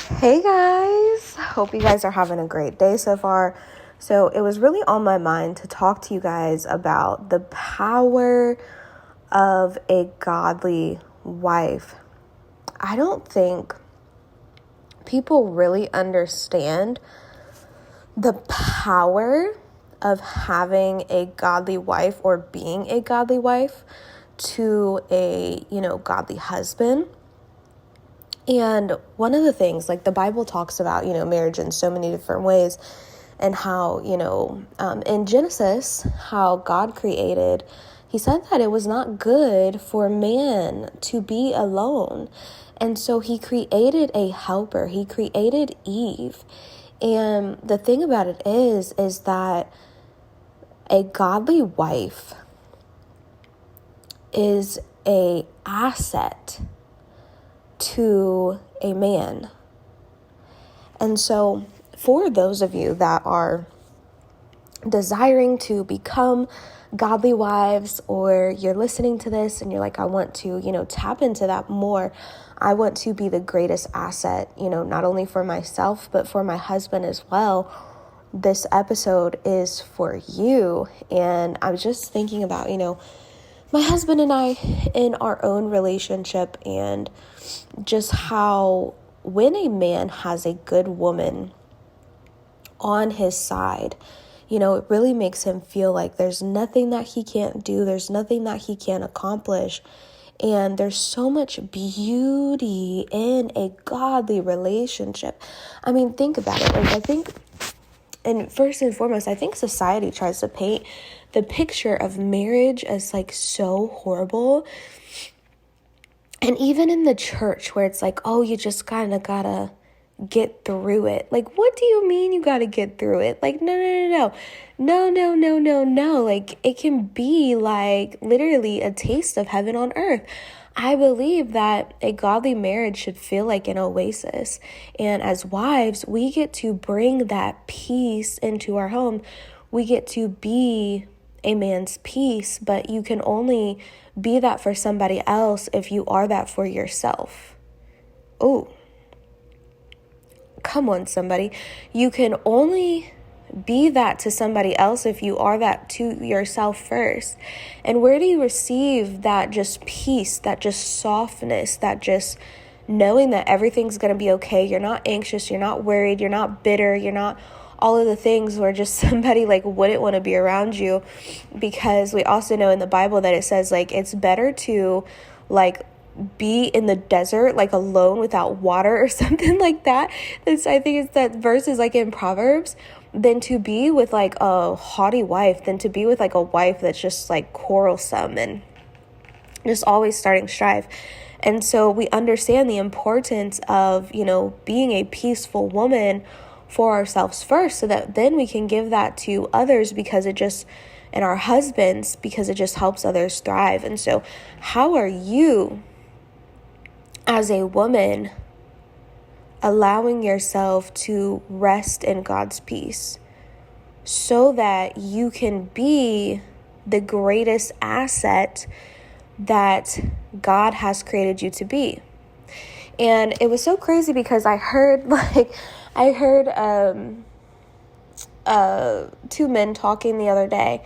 Hey guys, hope you guys are having a great day so far. So it was really on my mind to talk to you guys about the power of a godly wife. I don't think people really understand the power of having a godly wife or being a godly wife to a, godly husband. And one of the things, like the Bible talks about, marriage in so many different ways, and how, in Genesis, how God created, he said that it was not good for man to be alone. And so he created a helper. He created Eve. And the thing about it is that a godly wife is a asset to a man. And so for those of you that are desiring to become godly wives, or you're listening to this and you're like, I want to, tap into that more. I want to be the greatest asset, not only for myself, but for my husband as well. This episode is for you. And I was just thinking about, my husband and I in our own relationship, and just how when a man has a good woman on his side, it really makes him feel like there's nothing that he can't do. There's nothing that he can't accomplish. And there's so much beauty in a godly relationship. I mean, think about it. Like, I think, and first and foremost, I think society tries to paint the picture of marriage as like so horrible. And even in the church where it's like, oh, you just kind of gotta get through it. Like, what do you mean you gotta get through it? Like, no. Like, it can be like literally a taste of heaven on earth. I believe that a godly marriage should feel like an oasis. And as wives, we get to bring that peace into our home. We get to be a man's peace, but you can only be that for somebody else if you are that for yourself. Oh, come on, somebody. You can only be that to somebody else if you are that to yourself first. And where do you receive that just peace, that just softness, that just knowing that everything's going to be okay? You're not anxious, you're not worried, you're not bitter, you're not all of the things where just somebody like wouldn't want to be around you. Because we also know in the Bible that it says like it's better to like be in the desert like alone without water or something like that. I think it's that verse is like in Proverbs, than to be with like a haughty wife, than to be with like a wife that's just like quarrelsome and just always starting strife. And so we understand the importance of, being a peaceful woman for ourselves first, so that then we can give that to others, because it just, and our husbands, because it just helps others thrive. And so how are you as a woman allowing yourself to rest in God's peace so that you can be the greatest asset that God has created you to be? And it was so crazy because I heard two men talking the other day,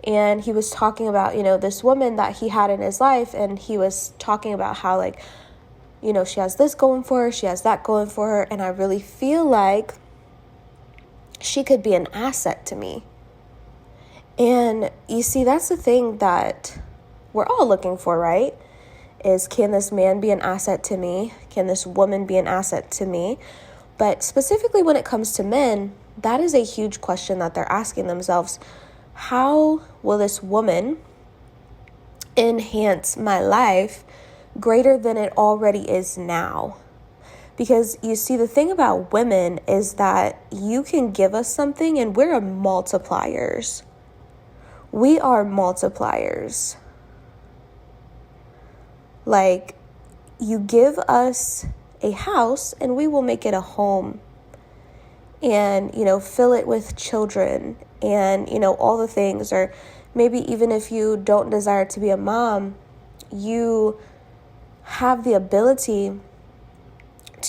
and he was talking about, this woman that he had in his life, and he was talking about how like, she has this going for her, she has that going for her, and I really feel like she could be an asset to me. And you see, that's the thing that we're all looking for, right? Is, can this man be an asset to me? Can this woman be an asset to me? But specifically when it comes to men, that is a huge question that they're asking themselves. How will this woman enhance my life greater than it already is now? Because you see, the thing about women is that you can give us something and we're multipliers. We are multipliers. Like, you give us a house and we will make it a home, and, fill it with children and, all the things. Or maybe even if you don't desire to be a mom, you have the ability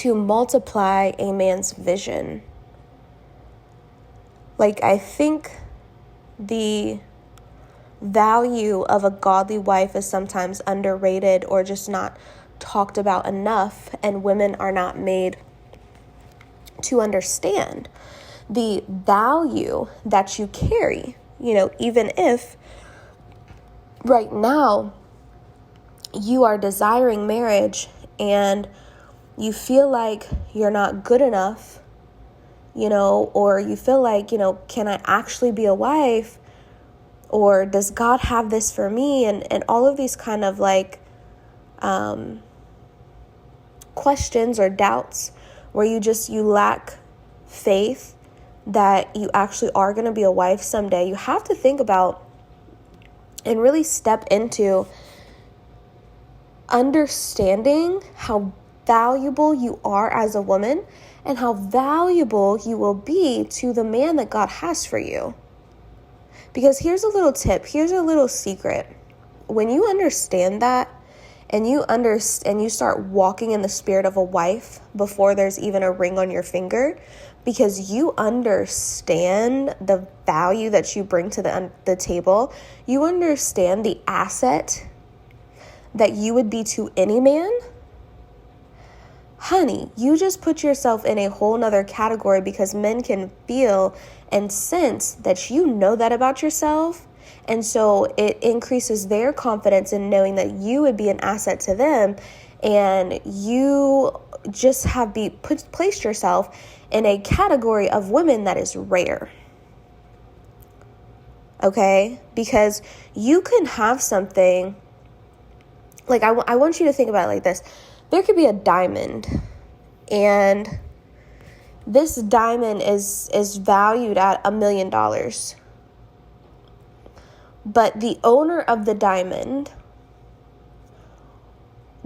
to multiply a man's vision. Like, I think the value of a godly wife is sometimes underrated or just not talked about enough, and women are not made to understand the value that you carry. Even if right now you are desiring marriage and you feel like you're not good enough, or you feel like, can I actually be a wife? Or does God have this for me? And all of these kind of questions or doubts where you lack faith that you actually are going to be a wife someday. You have to think about and really step into understanding how valuable you are as a woman and how valuable you will be to the man that God has for you. Because here's a little tip, here's a little secret. When you understand that and you start walking in the spirit of a wife before there's even a ring on your finger, because you understand the value that you bring to the table, you understand the asset that you would be to any man, honey, you just put yourself in a whole nother category, because men can feel and sense that you know that about yourself. And so it increases their confidence in knowing that you would be an asset to them. And you just have placed yourself in a category of women that is rare. Okay? Because you can have something, like I want you to think about it like this. There could be a diamond, and this diamond is valued at $1 million. But the owner of the diamond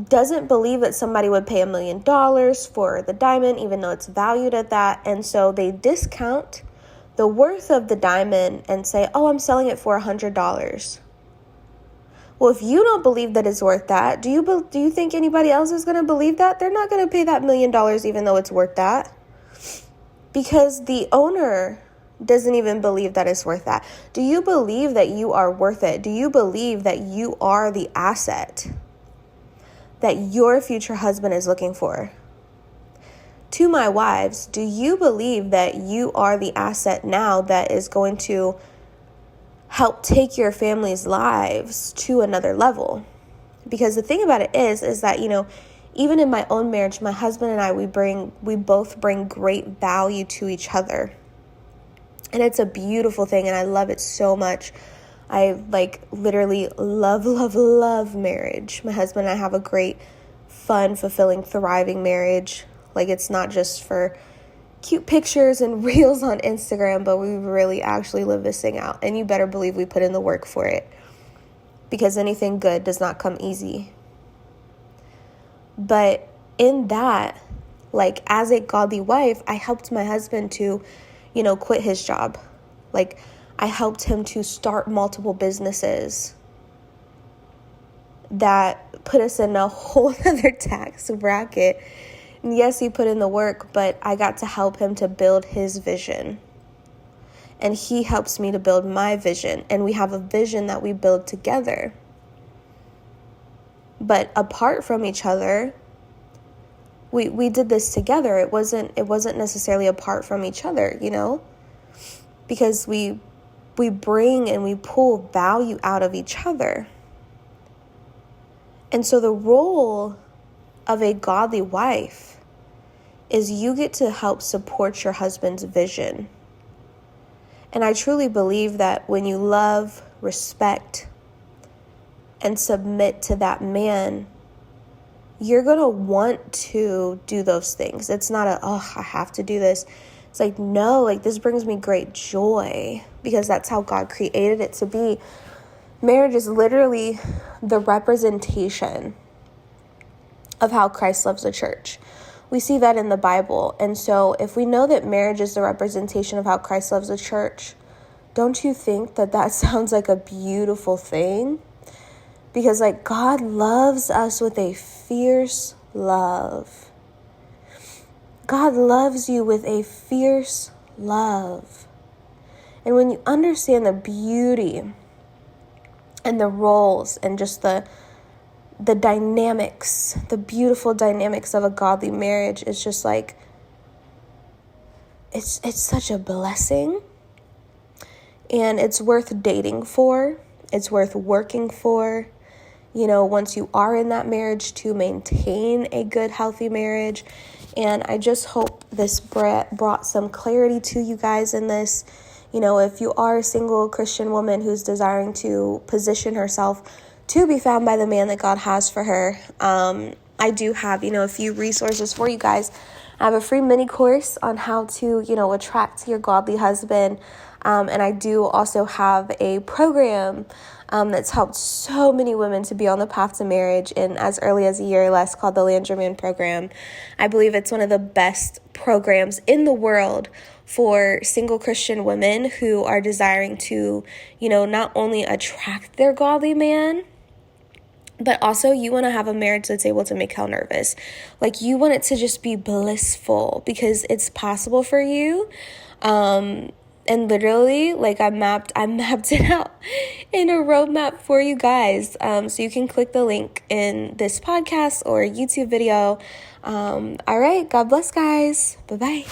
doesn't believe that somebody would pay $1 million for the diamond, even though it's valued at that. And so they discount the worth of the diamond and say, oh, I'm selling it for $100. Well, if you don't believe that it's worth that, do you think anybody else is going to believe that? They're not going to pay that $1 million even though it's worth that. Because the owner doesn't even believe that it's worth that. Do you believe that you are worth it? Do you believe that you are the asset that your future husband is looking for? To my wives, do you believe that you are the asset now that is going to help take your family's lives to another level? Because the thing about it is that, even in my own marriage, my husband and I, we both bring great value to each other. And it's a beautiful thing, and I love it so much. I literally love marriage. My husband and I have a great, fun, fulfilling, thriving marriage. It's not just for cute pictures and reels on Instagram, but we really actually live this thing out. And you better believe we put in the work for it, because anything good does not come easy. But in that, as a godly wife, I helped my husband to, quit his job. I helped him to start multiple businesses that put us in a whole other tax bracket. And yes, he put in the work, but I got to help him to build his vision. And he helps me to build my vision. And we have a vision that we build together. But apart from each other, we did this together. It wasn't necessarily apart from each other, because we bring and we pull value out of each other. And so the role of a godly wife is you get to help support your husband's vision. And I truly believe that when you love, respect, and submit to that man, you're going to want to do those things. It's not I have to do this. It's no, this brings me great joy, because that's how God created it to be. Marriage is literally the representation of how Christ loves the church. We see that in the Bible. And so if we know that marriage is the representation of how Christ loves the church, don't you think that sounds like a beautiful thing? Because God loves us with a fierce love. God loves you with a fierce love. And when you understand the beauty and the roles and just the dynamics, the beautiful dynamics of a godly marriage, it's just like, it's such a blessing. And it's worth dating for. It's worth working for. Once you are in that marriage, to maintain a good, healthy marriage. And I just hope this brought some clarity to you guys in this. If you are a single Christian woman who's desiring to position herself to be found by the man that God has for her, I do have, a few resources for you guys. I have a free mini course on how to, attract your godly husband. And I do also have a program that's helped so many women to be on the path to marriage in as early as a year or less, called the Land Your Man program. I believe it's one of the best programs in the world for single Christian women who are desiring to, not only attract their godly man, but also you want to have a marriage that's able to make hell nervous. Like, you want it to just be blissful, because it's possible for you. And literally, like, I mapped it out in a roadmap for you guys. So you can click the link in this podcast or YouTube video. All right. God bless, guys. Bye-bye.